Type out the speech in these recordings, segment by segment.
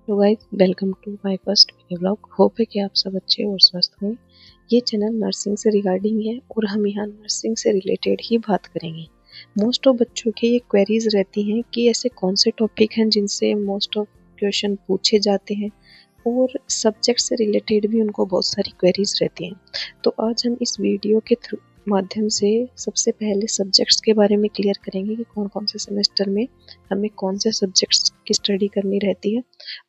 Hello guys, welcome to my first video blog. Hope है कि आप सब अच्छे और स्वस्थ होंगे। ये चैनल नर्सिंग से रिगार्डिंग है और हम यहाँ नर्सिंग से रिलेटेड ही बात करेंगे। मोस्ट ऑफ बच्चों के ये क्वेरीज रहती हैं कि ऐसे कौन से टॉपिक हैं जिनसे मोस्ट ऑफ क्वेश्चन पूछे जाते हैं और सब्जेक्ट से रिलेटेड भी उनको बहुत सारी क्वेरीज रहती हैं। तो आज हम इस वीडियो के थ्रू माध्यम से सबसे पहले सब्जेक्ट्स के बारे में क्लियर करेंगे कि कौन कौन से सेमेस्टर में हमें कौन से सब्जेक्ट्स की स्टडी करनी रहती है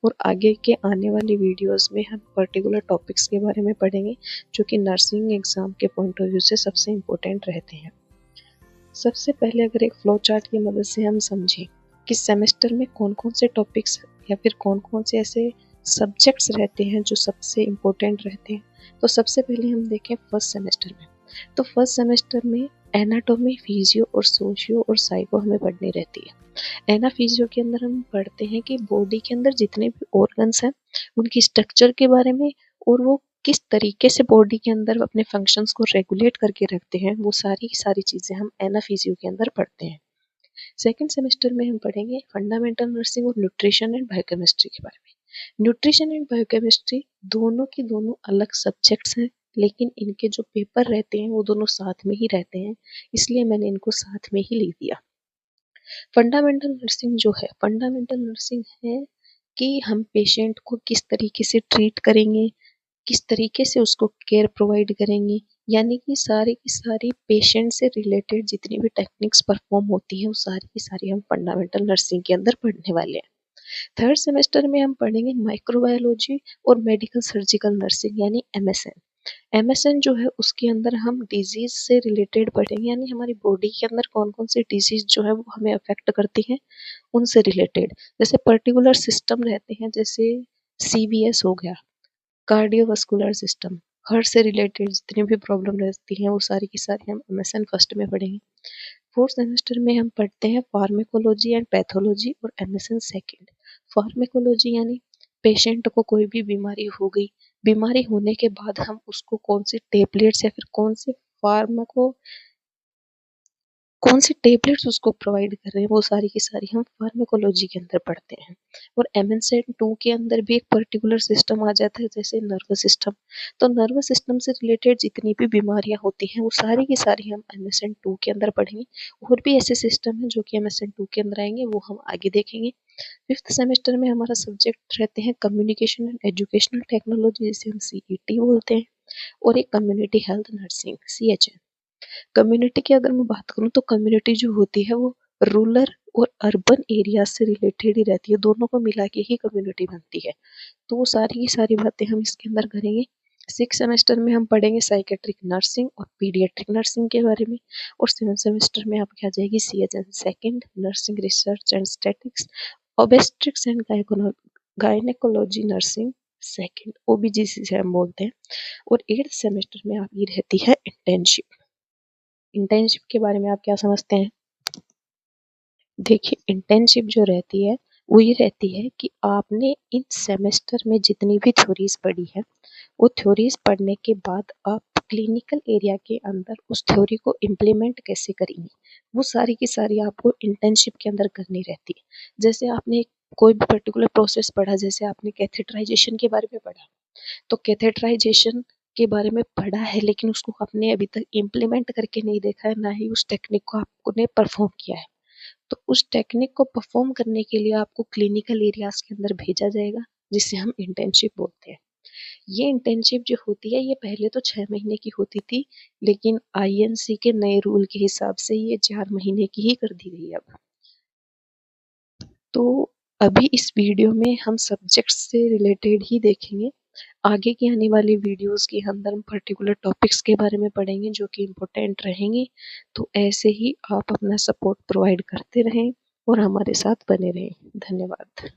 और आगे के आने वाली वीडियोस में हम पर्टिकुलर टॉपिक्स के बारे में पढ़ेंगे जो कि नर्सिंग एग्जाम के पॉइंट ऑफ व्यू से सबसे इम्पोर्टेंट रहते हैं। सबसे पहले अगर एक फ्लो चार्ट की मदद से हम समझें कि सेमेस्टर में कौन कौन से टॉपिक्स या फिर कौन कौन से ऐसे सब्जेक्ट्स रहते हैं जो सबसे इम्पोर्टेंट रहते हैं, तो सबसे पहले हम देखें फर्स्ट सेमेस्टर में। तो फर्स्ट सेमेस्टर में एनाटॉमी, फिजियो और सोशियो और साइको हमें पढ़नी रहती है। एना फिजियो के अंदर हम पढ़ते हैं कि बॉडी के अंदर जितने भी ऑर्गन्स हैं उनकी स्ट्रक्चर के बारे में और वो किस तरीके से बॉडी के अंदर अपने फंक्शंस को रेगुलेट करके रखते हैं, वो सारी की सारी चीज़ें हम एना फिजियो के अंदर पढ़ते हैं। सेकेंड सेमेस्टर में हम पढ़ेंगे फंडामेंटल नर्सिंग और न्यूट्रिशन एंड बायोकेमिस्ट्री के बारे में। न्यूट्रिशन एंड बायोकेमिस्ट्री दोनों की दोनों अलग सब्जेक्ट्स हैं, लेकिन इनके जो पेपर रहते हैं वो दोनों साथ में ही रहते हैं, इसलिए मैंने इनको साथ में ही लिख दिया। फंडामेंटल नर्सिंग जो है, फंडामेंटल नर्सिंग है कि हम पेशेंट को किस तरीके से ट्रीट करेंगे, किस तरीके से उसको केयर प्रोवाइड करेंगे, यानी कि सारी की सारी पेशेंट से रिलेटेड जितनी भी टेक्निक्स परफॉर्म होती हैं वो सारी की सारी हम फंडामेंटल नर्सिंग के अंदर पढ़ने वाले हैं। थर्ड सेमेस्टर में हम पढ़ेंगे माइक्रोबायोलॉजी और मेडिकल सर्जिकल नर्सिंग यानी एमएसएन। एमएसएन जो है उसके अंदर हम डिजीज से रिलेटेड पढ़ेंगे, यानी हमारी बॉडी के अंदर कौन कौन सी डिजीज जो है वो हमें अफेक्ट करती हैं उनसे रिलेटेड। जैसे पर्टिकुलर सिस्टम रहते हैं, जैसे सीबीएस हो गया, कार्डियोवास्कुलर सिस्टम, हार्ट से रिलेटेड जितनी भी प्रॉब्लम रहती हैं वो सारी की सारी हम एमएसएन फर्स्ट में पढ़ेंगे। फोर्थ सेमेस्टर में हम पढ़ते हैं फार्मेकोलॉजी एंड पैथोलॉजी और एमएसएन सेकेंड। फार्मेकोलॉजी यानी पेशेंट को कोई भी बीमारी हो गई, बीमारी होने के बाद हम उसको कौन सी टेबलेट्स या फिर कौन सी टेबलेट्स उसको प्रोवाइड कर रहे हैं, वो सारी की सारी हम फार्मेकोलॉजी के अंदर पढ़ते हैं। और एमएनसेन 2 के अंदर भी एक पर्टिकुलर सिस्टम आ जाता है, जैसे नर्वस सिस्टम। तो नर्वस सिस्टम से रिलेटेड जितनी भी बीमारियां होती हैं वो सारी की सारी हम एमएसएन 2 के अंदर पढ़ेंगे। और भी ऐसे सिस्टम हैं जो कि एमएसएन 2 के अंदर आएंगे, वो हम आगे देखेंगे। फिफ्थ सेमेस्टर में हमारा सब्जेक्ट रहते हैं कम्युनिकेशन एंड एजुकेशनल टेक्नोलॉजी, जिसे हम सीईटी बोलते हैं, और एक community health nursing CHN. Community की अगर मैं बात करूँ तो कम्युनिटी जो होती है वो रूरल और अर्बन एरिया से रिलेटेड ही रहती है, दोनों को मिला के ही कम्युनिटी बनती है। तो वो सारी की सारी बातें हम इसके अंदर करेंगे। सिक्स सेमेस्टर में हम पढ़ेंगे साइकेट्रिक नर्सिंग और पीडियाट्रिक नर्सिंग के बारे में। और सेवन सेमेस्टर में आपकी आ जाएगी CHN second, nursing research and statistics, obstetrics and gynaecology nursing second, OBGC से हम बोलते हैं। और एट्थ सेमेस्टर में आपकी रहती है इंटर्नशिप। इंटर्नशिप के बारे में आप क्या समझते हैं? देखिए, इंटर्नशिप जो रहती है वो ये रहती है कि आपने इन सेमेस्टर में जितनी भी थ्योरीज पढ़ी है वो थ्योरीज पढ़ने के बाद आप क्लिनिकल एरिया के अंदर उस थ्योरी को इम्प्लीमेंट कैसे करेंगे, वो सारी की सारी आपको इंटर्नशिप के अंदर करनी रहती है। जैसे आपने कोई भी पर्टिकुलर प्रोसेस पढ़ा, जैसे आपने कैथेटराइजेशन के बारे में पढ़ा, तो कैथेटराइजेशन के बारे में पढ़ा है लेकिन उसको आपने अभी तक इम्प्लीमेंट करके नहीं देखा है, ना ही उस टेक्निक को आपने परफॉर्म किया है। तो उस टेक्निक को परफॉर्म करने के लिए आपको क्लिनिकल एरियाज के अंदर भेजा जाएगा, जिसे हम इंटर्नशिप बोलते हैं। ये इंटर्नशिप जो होती है ये पहले तो 6 महीने की होती थी, लेकिन आईएनसी के नए रूल के हिसाब से ये 4 महीने की ही कर दी गई अब। तो अभी इस वीडियो में हम सब्जेक्ट्स से रिलेटेड ही देखेंगे। आगे की आने वाली वीडियोस के अंदर हम पर्टिकुलर टॉपिक्स के बारे में पढ़ेंगे जो कि इम्पोर्टेंट रहेंगे। तो ऐसे ही आप अपना सपोर्ट प्रोवाइड करते रहें और हमारे साथ बने रहें। धन्यवाद।